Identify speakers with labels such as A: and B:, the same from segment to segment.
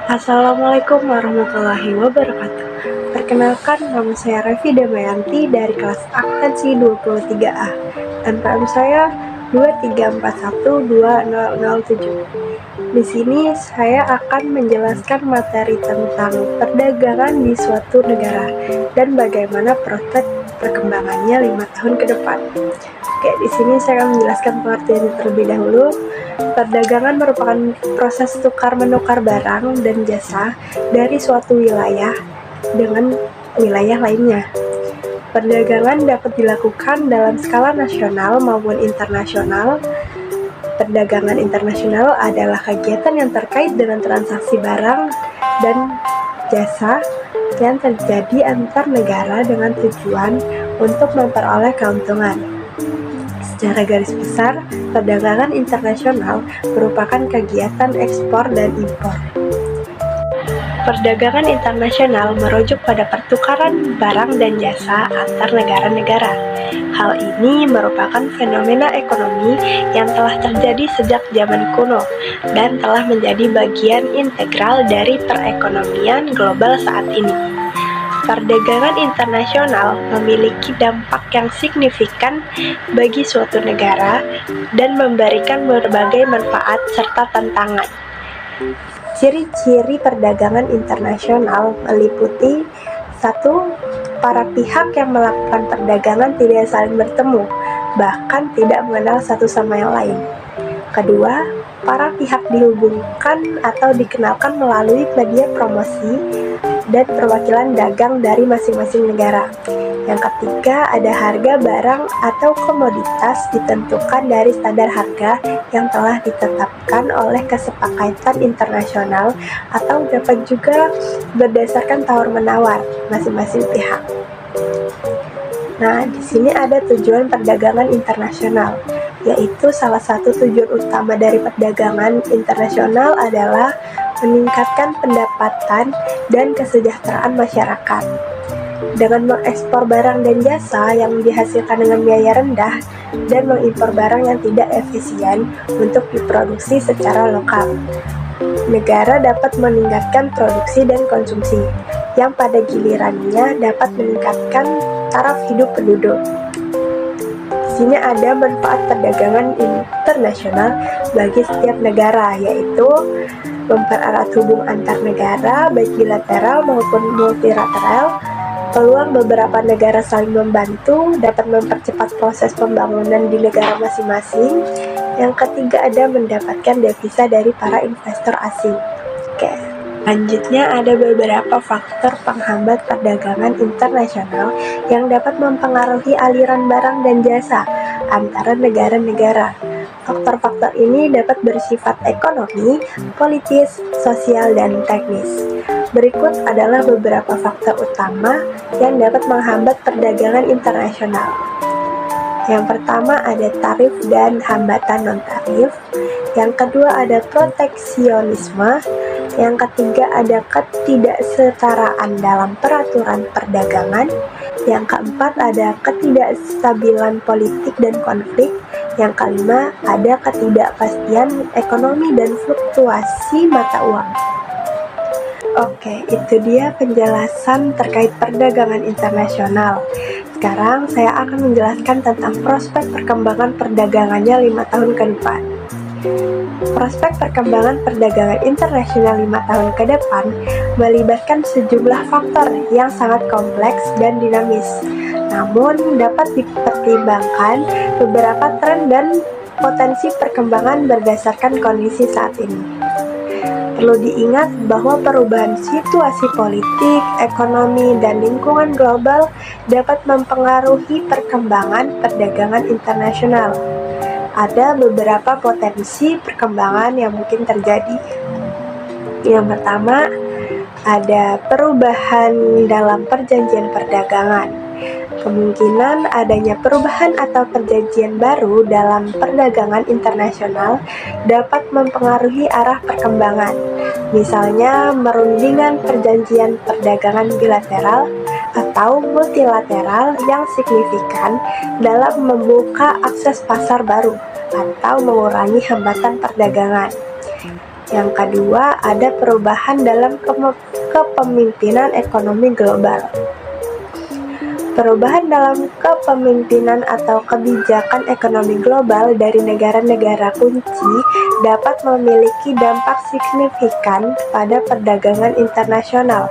A: Assalamualaikum warahmatullahi wabarakatuh. Perkenalkan, nama saya Revi Damayanti dari kelas Akuntansi 23A. NPM saya 234120007. Di sini saya akan menjelaskan materi tentang perdagangan di suatu negara dan bagaimana prospek perkembangannya 5 tahun ke depan. Oke, di sini saya akan menjelaskan pengertiannya terlebih dahulu. Perdagangan merupakan proses tukar-menukar barang dan jasa dari suatu wilayah dengan wilayah lainnya. Perdagangan dapat dilakukan dalam skala nasional maupun internasional. Perdagangan internasional adalah kegiatan yang terkait dengan transaksi barang dan jasa yang terjadi antar negara dengan tujuan untuk memperoleh keuntungan. Secara garis besar, perdagangan internasional merupakan kegiatan ekspor dan impor. Perdagangan internasional merujuk pada pertukaran barang dan jasa antar negara-negara. Hal ini merupakan fenomena ekonomi yang telah terjadi sejak zaman kuno dan telah menjadi bagian integral dari perekonomian global saat ini. Perdagangan internasional memiliki dampak yang signifikan bagi suatu negara dan memberikan berbagai manfaat serta tantangan. Ciri-ciri perdagangan internasional meliputi 1. Para pihak yang melakukan perdagangan tidak saling bertemu, bahkan tidak mengenal satu sama yang lain. Kedua, para pihak dihubungkan atau dikenalkan melalui media promosi dan perwakilan dagang dari masing-masing negara. Yang ketiga, ada harga barang atau komoditas ditentukan dari standar harga yang telah ditetapkan oleh kesepakatan internasional atau dapat juga berdasarkan tawar-menawar masing-masing pihak. Nah, di sini ada tujuan perdagangan internasional, yaitu salah satu tujuan utama dari perdagangan internasional adalah meningkatkan pendapatan dan kesejahteraan masyarakat. Dengan mengekspor barang dan jasa yang dihasilkan dengan biaya rendah dan mengimpor barang yang tidak efisien untuk diproduksi secara lokal, negara dapat meningkatkan produksi dan konsumsi, yang pada gilirannya dapat meningkatkan taraf hidup penduduk. Di sini ada manfaat perdagangan internasional bagi setiap negara, yaitu mempererat hubungan antar negara baik bilateral maupun multilateral. Peluang beberapa negara saling membantu dapat mempercepat proses pembangunan di negara masing-masing. Yang ketiga, ada mendapatkan devisa dari para investor asing. Oke. Selanjutnya ada beberapa faktor penghambat perdagangan internasional yang dapat mempengaruhi aliran barang dan jasa antara negara-negara. Faktor-faktor ini dapat bersifat ekonomi, politis, sosial, dan teknis. Berikut adalah beberapa faktor utama yang dapat menghambat perdagangan internasional. Yang pertama ada tarif dan hambatan non-tarif. Yang kedua ada proteksionisme. Yang ketiga ada ketidaksetaraan dalam peraturan perdagangan. Yang keempat ada ketidakstabilan politik dan konflik. Yang kelima ada ketidakpastian ekonomi dan fluktuasi mata uang. Oke, itu dia penjelasan terkait perdagangan internasional. Sekarang saya akan menjelaskan tentang prospek perkembangan perdagangannya 5 tahun ke depan. Prospek perkembangan perdagangan internasional 5 tahun ke depan melibatkan sejumlah faktor yang sangat kompleks dan dinamis. Namun dapat dipertimbangkan beberapa tren dan potensi perkembangan berdasarkan kondisi saat ini. Perlu diingat bahwa perubahan situasi politik, ekonomi, dan lingkungan global dapat mempengaruhi perkembangan perdagangan internasional. Ada beberapa potensi perkembangan yang mungkin terjadi. Yang pertama, ada perubahan dalam perjanjian perdagangan. Kemungkinan adanya perubahan atau perjanjian baru dalam perdagangan internasional dapat mempengaruhi arah perkembangan. Misalnya, merundingan perjanjian perdagangan bilateral atau multilateral yang signifikan dalam membuka akses pasar baru atau mengurangi hambatan perdagangan. Yang kedua, ada perubahan dalam kepemimpinan ekonomi global. Perubahan dalam kepemimpinan atau kebijakan ekonomi global dari negara-negara kunci dapat memiliki dampak signifikan pada perdagangan internasional.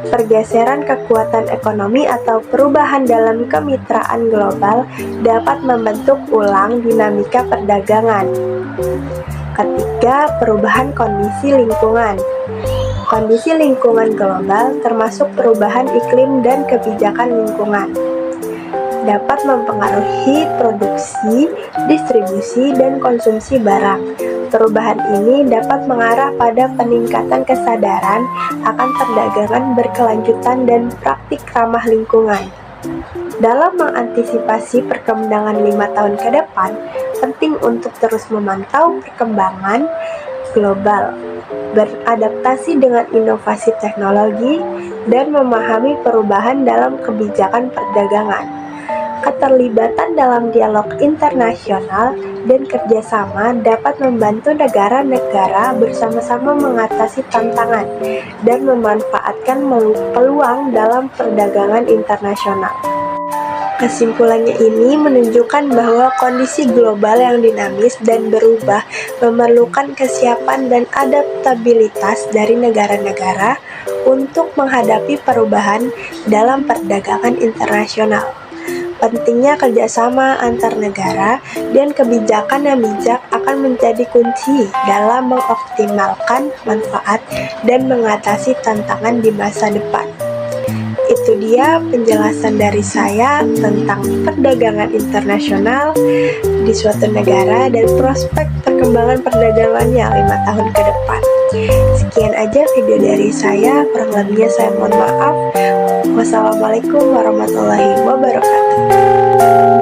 A: Pergeseran kekuatan ekonomi atau perubahan dalam kemitraan global dapat membentuk ulang dinamika perdagangan. Ketiga, perubahan kondisi lingkungan. Kondisi lingkungan global termasuk perubahan iklim dan kebijakan lingkungan dapat mempengaruhi produksi, distribusi, dan konsumsi barang. Perubahan ini dapat mengarah pada peningkatan kesadaran akan perdagangan berkelanjutan dan praktik ramah lingkungan. Dalam mengantisipasi perkembangan 5 tahun ke depan, penting untuk terus memantau perkembangan global, beradaptasi dengan inovasi teknologi, dan memahami perubahan dalam kebijakan perdagangan. Keterlibatan dalam dialog internasional dan kerjasama dapat membantu negara-negara bersama-sama mengatasi tantangan dan memanfaatkan peluang dalam perdagangan internasional. Kesimpulannya ini menunjukkan bahwa kondisi global yang dinamis dan berubah memerlukan kesiapan dan adaptabilitas dari negara-negara untuk menghadapi perubahan dalam perdagangan internasional. Pentingnya kerjasama antar negara dan kebijakan yang bijak akan menjadi kunci dalam mengoptimalkan manfaat dan mengatasi tantangan di masa depan. Itu dia penjelasan dari saya tentang perdagangan internasional di suatu negara dan prospek perkembangan perdagangannya 5 tahun ke depan. Sekian aja video dari saya, kurang lebihnya saya mohon maaf. Wassalamualaikum warahmatullahi wabarakatuh.